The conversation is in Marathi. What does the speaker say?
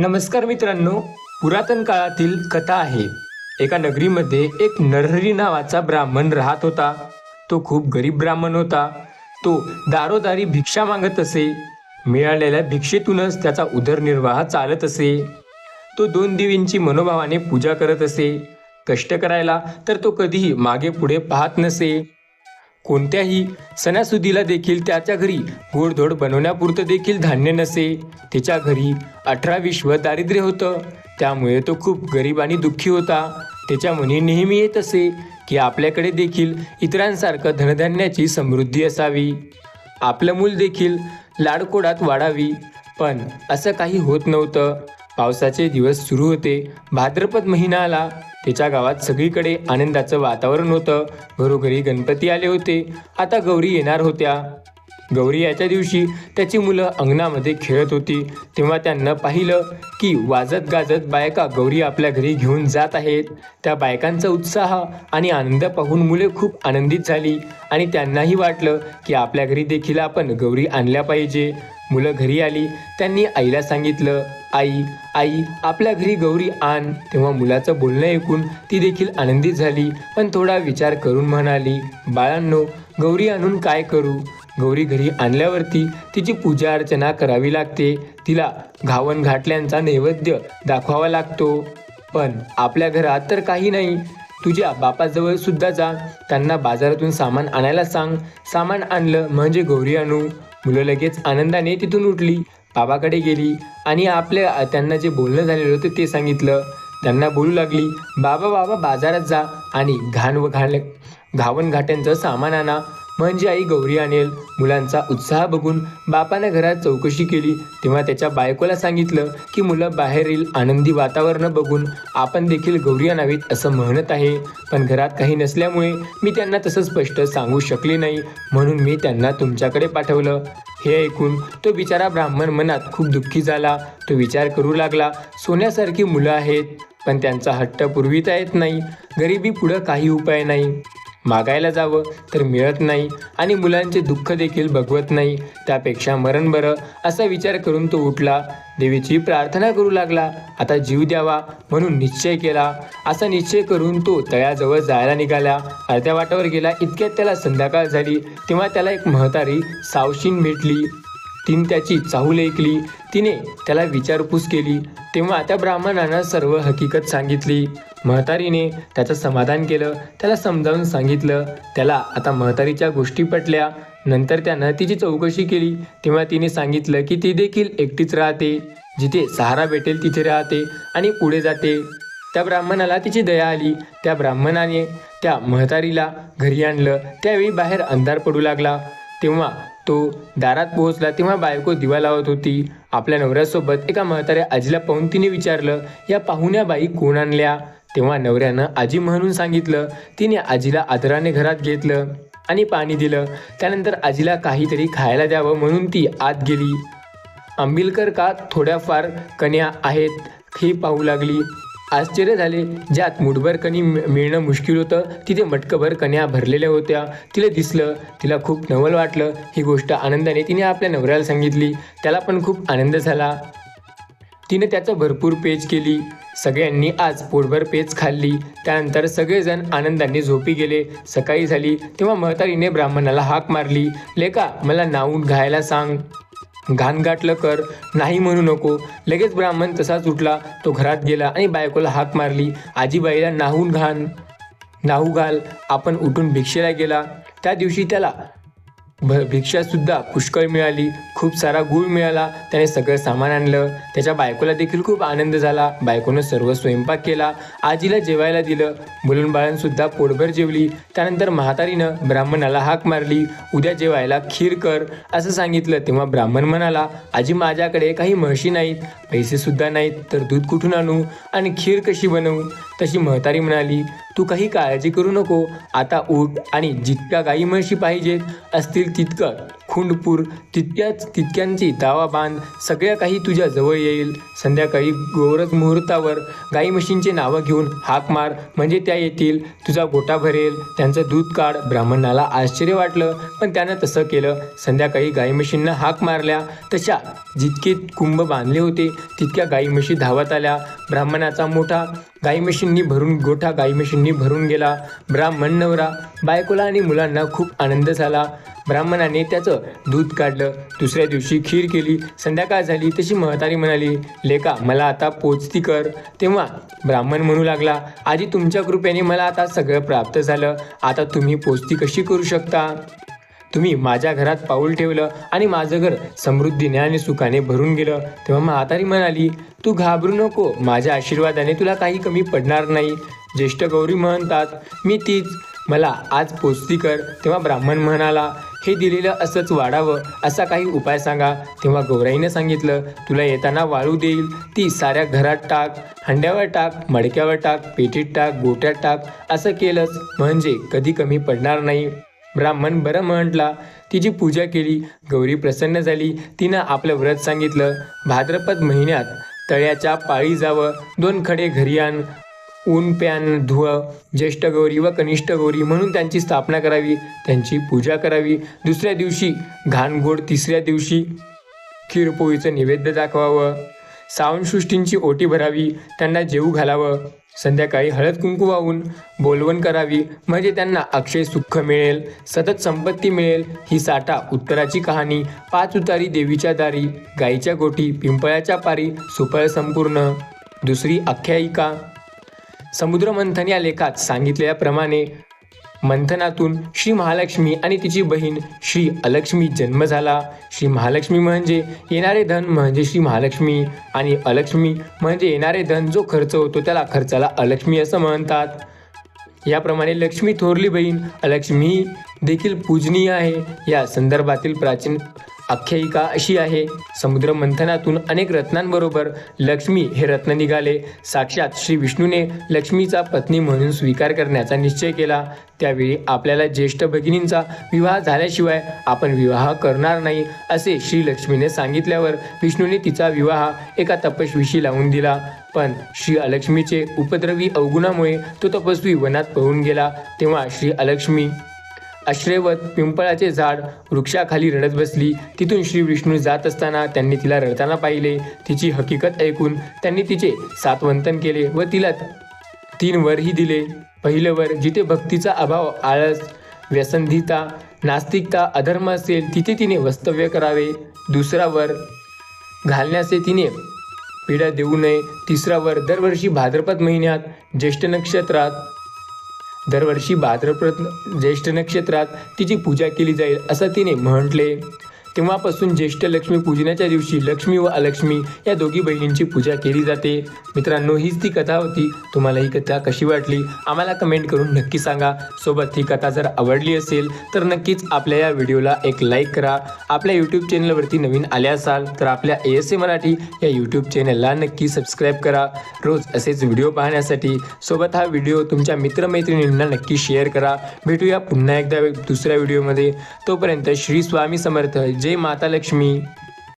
नमस्कार मित्रांनो, पुरातन काळातील कथा आहे। एका नगरीमध्ये एक नरहरी नावाचा ब्राह्मण राहत होता। तो खूप गरीब ब्राह्मण होता। तो दारोदारी भिक्षा मागत असे। मिळालेल्या भिक्षेतूनच त्याचा उदरनिर्वाह चालत असे। तो दोन देवींची मनोभावाने पूजा करत असे। कष्ट करायला तर तो कधीही मागे पुढे पाहत नसे। कोणत्याही सणासुदीला देखील त्याच्या घरी गोडधोड बनवण्यापुरतं देखील धान्य नसे। त्याच्या घरी 18-20 दारिद्र्य होतं। त्यामुळे तो खूप गरीब आणि दुःखी होता। त्याच्या मनी नेहमी येत असे की आपल्याकडे देखील इतरांसारखं धनधान्याची समृद्धी असावी, आपलं मूल देखील लाडकोडात वाढावी। पण असं काही होत नव्हतं। पावसाचे दिवस सुरू होते। भाद्रपद महिना आला। त्याच्या गावात सगळीकडे आनंदाचं वातावरण होतं। घरोघरी गणपती आले होते। आता गौरी येणार होत्या। गौरी याच्या दिवशी त्याची मुलं अंगणामध्ये खेळत होती। तेव्हा त्यांना पाहिलं की वाजत गाजत बायका गौरी आपल्या घरी घेऊन जात आहेत। त्या बायकांचा उत्साह आणि आनंद पाहून मुले खूप आनंदित झाली आणि त्यांनाही वाटलं की आपल्या घरी देखील आपण गौरी आणल्या पाहिजे। मुलं घरी आली। त्यांनी आईला सांगितलं, आई आई आपल्या घरी गौरी आण। तेव्हा मुलाचं बोलणं ऐकून ती देखील आनंदित झाली, पण थोडा विचार करून म्हणाली, बाळांनो, गौरी आणून काय करू? गौरी घरी आणल्यावरती तिची पूजा अर्चना करावी लागते। तिला घावन घाटल्यांचा नैवेद्य दाखवावा लागतो। पण आपल्या घरात तर काही नाही। तुझ्या बापाजवळ सुद्धा जा, त्यांना बाजारातून सामान आणायला सांग। सामान आणलं म्हणजे गौरी आणू। मुलं लगेच आनंदाने तिथून उठली, बाबाकडे गेली आणि त्यांना जे बोलणं झालेलं होतं ते सांगितलं। त्यांना बोलू लागली, बाबा बाबा बाजारात जा आणि घावन घाट्यांचं सामान आणा, म्हणजे आई गौरी आणेल। मुलांचा उत्साह बघून बापाने घरात चौकशी केली। तेव्हा त्याच्या बायकोला सांगितलं की मुलं बाहेरील आनंदी वातावरण बघून आपण देखील गौरी आणावीत असं म्हणत आहे, पण घरात काही नसल्यामुळे मी त्यांना तसं स्पष्ट सांगू शकले नाही, म्हणून मी त्यांना तुमच्याकडे पाठवलं। हे ऐकून तो बिचारा ब्राह्मण मनात खूप दुःखी झाला। तो विचार करू लागला, सोन्यासारखी मुलं आहेत, पण त्यांचा हट्ट पुरविता येत नाही। गरिबी पुढं काही उपाय नाही। मागायला जावं तर मिळत नाही आणि मुलांचे दुःख देखील बघवत नाही। त्यापेक्षा मरण बरं असा विचार करून तो उठला। देवीची प्रार्थना करू लागला। आता जीव द्यावा म्हणून निश्चय केला। असा निश्चय करून तो तळ्याजवळ जायला निघाला। अर्ध्या वाटावर गेला इतक्यात त्याला संध्याकाळ झाली। तेव्हा त्याला एक म्हातारी सावशीन भेटली। तिने त्याची चाहूल ऐकली। तिने त्याला विचारपूस केली। तेव्हा त्या ब्राह्मणानं सर्व हकीकत सांगितली। म्हातारीने त्याचं समाधान केलं, त्याला समजावून सांगितलं। त्याला आता म्हातारीच्या गोष्टी पटल्या। नंतर त्यानं तिची चौकशी केली। तेव्हा तिने सांगितलं की ती देखील एकटीच राहते, जिथे सहारा भेटेल तिथे राहते आणि पुढे जाते। त्या ब्राह्मणाला तिची दया आली। त्या ब्राह्मणाने त्या म्हातारीला घरी आणलं। त्यावेळी बाहेर अंधार पडू लागला। तेव्हा तो दारात पोहोचला तेव्हा बायको दिवा लावत होती। आपल्या नवऱ्यासोबत एका म्हाताऱ्या आजीला पाहून तिने विचारलं, या पाहुण्या बाई कोण आणल्या? तेव्हा नवऱ्यानं आजी म्हणून सांगितलं। तिने आजीला आदराने घरात घेतलं आणि पाणी दिलं। त्यानंतर आजीला काहीतरी खायला द्यावं म्हणून ती आत गेली। आंबिलकर का थोड्याफार कण्या आहेत हे पाहू लागली। आश्चर्य झाले। ज्यात मुठभर कणी मिळणं मुश्किल होतं तिथे मटकभर कण्या भरलेल्या होत्या। तिला दिसलं। तिला खूप नवल वाटलं। ही गोष्ट आनंदाने तिने आपल्या नवऱ्याला सांगितली। त्याला पण खूप आनंद झाला। तिने त्याचं भरपूर पेज केली। सगळ्यांनी आज पोटभर पेज खाल्ली। त्यानंतर सगळेजण आनंदाने झोपी गेले। सकाळी झाली तेव्हा म्हातारीने ब्राह्मणाला हाक मारली, लेका मला नाहून घायला सांग, घाण गाठलं कर, नाही म्हणू नको। लगेच ब्राह्मण तसाच उठला। तो घरात गेला आणि बायकोला हाक मारली, आजीबाईला नाहू घाल। आपण उठून भिक्षेला गेला। त्या दिवशी त्याला भिक्षासुद्धा पुष्कळ मिळाली। खूप सारा गूळ मिळाला। त्याने सगळं सामान आणलं। त्याच्या बायकोला देखील खूप आनंद झाला। बायकोनं सर्व स्वयंपाक केला। आजीला जेवायला दिलं। मुलंबाळांसुद्धा पोटभर जेवली। त्यानंतर म्हातारीनं ब्राह्मणाला हाक मारली, उद्या जेवायला खीर कर असं सांगितलं। तेव्हा ब्राह्मण म्हणाला, आजी माझ्याकडे काही म्हशी नाहीत, पैसेसुद्धा नाहीत, तर दूध कुठून आणू आणि खीर कशी बनवू? तशी म्हातारी म्हणाली, तू काही काळजी करू नको, आता उठ आणि जितक्या गाई म्हशी पाहिजेत असतील तितकं खुंडपूर तितक्यांची दावा बांध, सगळ्या काही तुझ्या जवळ येईल. संध्याकाळी गोरज मुहूर्तावर गाई म्हशींचे नावं घेऊन हाक मार, म्हणजे त्या येतील, तुझा गोटा भरेल, त्यांचं दूध काढ. ब्राह्मणाला आश्चर्य वाटलं, पण त्यानं तसं केलं. संध्याकाळी गाई म्हशींना हाक मारल्या तशा जितके कुंभ बांधले होते तितक्या गाई म्हशी धावत आल्या. ब्राह्मणाचा मोठा गोठा गाई म्हशींनी भरून गेला. ब्राह्मण नवरा बायकोला आणि मुलांना खूप आनंद झाला. ब्राह्मणाने त्याचं दूध काढलं. दुसऱ्या दिवशी खीर केली. संध्याकाळ झाली तशी म्हातारी म्हणाली, लेका मला आता पोचती कर. तेव्हा ब्राह्मण म्हणू लागला, आजी तुमच्या कृपेने मला आता सगळं प्राप्त झालं, आता तुम्ही पोचती कशी करू शकता? तुम्ही माझ्या घरात पाऊल ठेवलं आणि माझं घर समृद्धीने आणि सुखाने भरून गेलं. तेव्हा म्हातारी म्हणाली, तू घाबरू नको, माझ्या आशीर्वादाने तुला काही कमी पडणार नाही. ज्येष्ठ गौरी म्हणतात, मी तीच, मला आज पोचती कर. तेव्हा ब्राह्मण म्हणाला, हे दिलेलं असंच वाढावं असा काही उपाय सांगा. तेव्हा गौराईने सांगितलं, तुला येताना वाळू देईल, ती साऱ्या घरात टाक, हंड्यावर टाक, मडक्यावर टाक, पेटीत टाक, गोट्यात टाक. असं केलंच म्हणजे कधी कमी पडणार नाही. ब्राह्मण बरं म्हटला. तिची पूजा केली. गौरी प्रसन्न झाली. तिनं आपलं व्रत सांगितलं. भाद्रपद महिन्यात तळ्याच्या पाळी जावं, 2 खडे घरी आण, ऊन प्यान धुवं, ज्येष्ठ गौरी व कनिष्ठ गौरी म्हणून त्यांची स्थापना करावी, त्यांची पूजा करावी. दुसऱ्या दिवशी घाणगोड, तिसऱ्या दिवशी खीरपोळीचं नैवेद्य दाखवावं, सावनसृष्टींची ओटी भरावी, त्यांना जेवू घालावं. संध्याकाळी हळद कुंकू वाहून बोलवण करावी, म्हणजे त्यांना अक्षय सुख मिळेल, सतत संपत्ती मिळेल. ही साठा उत्तराची कहाणी. 5 उतारी देवीच्या दारी, गाईच्या गोठी, पिंपळाच्या पारी, सुफळ संपूर्ण. दुसरी आख्यायिका. समुद्रमंथन या लेखात सांगितल्याप्रमाणे मंथनातून श्री महालक्ष्मी आणि तिची बहीण श्री अलक्ष्मी जन्म झाला. श्री महालक्ष्मी म्हणजे येणारे धन म्हणजे श्री महालक्ष्मी, आणि अलक्ष्मी म्हणजे येणारे धन जो खर्च होतो त्याला खर्चाला अलक्ष्मी असं म्हणतात. याप्रमाणे लक्ष्मी थोरली बहीण अलक्ष्मी देखील पूजनीय आहे. या संदर्भातील प्राचीन आख्यायिका अशी आहे, समुद्र मंथनातून अनेक रत्नांबरोबर लक्ष्मी हे रत्न निघाले. साक्षात श्री विष्णूने लक्ष्मीचा पत्नी म्हणून स्वीकार करण्याचा निश्चय केला. त्यावेळी आपल्याला ज्येष्ठ भगिनींचा विवाह झाल्याशिवाय आपण विवाह करणार नाही असे श्री लक्ष्मीने सांगितल्यावर विष्णूने तिचा विवाह एका तपस्वीशी लावून दिला. पण श्री अलक्ष्मीचे उपद्रवी अवगुणामुळे तो तपस्वी वनात पळून गेला. तेव्हा श्री अलक्ष्मी आश्रयवत पिंपळाचे झाड वृक्षाखाली रडत बसली. तिथून श्री विष्णू जात असताना त्यांनी तिला रडताना पाहिले. तिची हकीकत ऐकून त्यांनी तिचे सात्वंतन केले व तिला 3 वरही दिले. पहिलं वर, जिथे भक्तीचा अभाव, आळस, व्यसनधीता, नास्तिकता, अधर्म असेल तिथे तिने वास्तव्य करावे. दुसरा वर, घालण्याचे तिने पीडा देऊ नये. तिसरा वर, दरवर्षी भाद्रपद महिन्यात ज्येष्ठ नक्षत्रात तिची पूजा केली जाईल असं तिने म्हटले. तेव्हापासून ज्येष्ठ लक्ष्मी पूजनाच्या दिवशी लक्ष्मी व अलक्ष्मी या दोघी बहिणींची पूजा केली जाते. मित्रांनो, हीच ती कथा होती. तुम्हाला ही कथा कशी वाटली आम्हाला कमेंट करून नक्की सांगा. सोबत ही कथा जर आवडली असेल तर नक्कीच आपल्या या व्हिडिओला एक लाईक करा. आपल्या यूट्यूब चॅनलवरती नवीन आले असाल तर आपल्या ASA मराठी या यूट्यूब चॅनलला नक्की सबस्क्राईब करा. रोज असेच व्हिडिओ पाहण्यासाठी. सोबत हा व्हिडिओ तुमच्या मित्रमैत्रिणींना नक्की शेअर करा. भेटूया पुन्हा एकदा दुसऱ्या व्हिडिओमध्ये. तोपर्यंत श्री स्वामी समर्थ. जय माता लक्ष्मी.